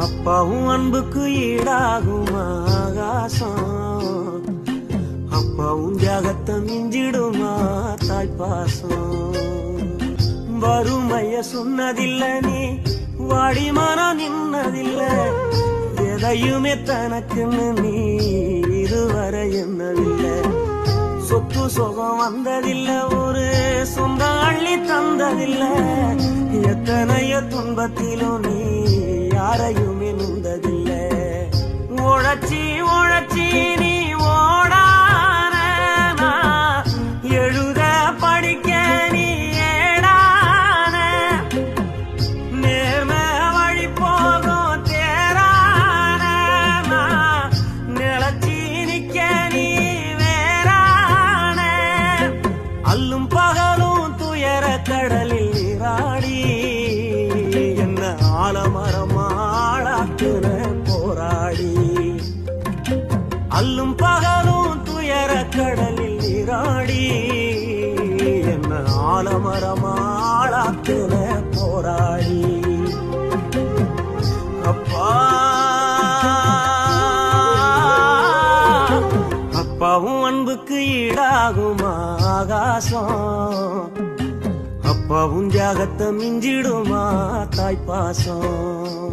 அப்பாவும் அன்புக்கு ஈடாகும் ஆகாசம், அப்பாவும் தியாகத்தை மிஞ்சிடுமா தாய்ப்பாசம். வறுமைய சொன்னதில்ல நீ வாடி மனம் நின்னதில்ல, எதையுமே தனக்குன்னு நீ இதுவரை என்னதில்லை. சொத்து சுகம் வந்ததில்ல, ஒரு சொந்தம் அள்ளி தந்ததில்ல, எத்தனையோ துன்பத்திலும் நீ யாரையுமே நுந்ததில்ல. உழைச்சி உழைச்சி நீ ஓடான, எழுத படிக்க நீ ஏடான, நேர்ம வழி போகும் தேரான, நிலச்சி நிக்க நீ வேறான. அல்லும் பகலும் துயர கடலில் நீராடி என்ன ஆலமரமாளாக்குன போராடி. அல்லும் பகலும் துயர கடலில் நீராடி என்ன ஆலமரமாளாக்குன போராடி. அப்பா அப்பாவும் அன்புக்கு ஈடாகும் ஆகாசம், அப்பாவும் தியாகத்தை மிஞ்சிடுமா தாய்ப்பாசம்.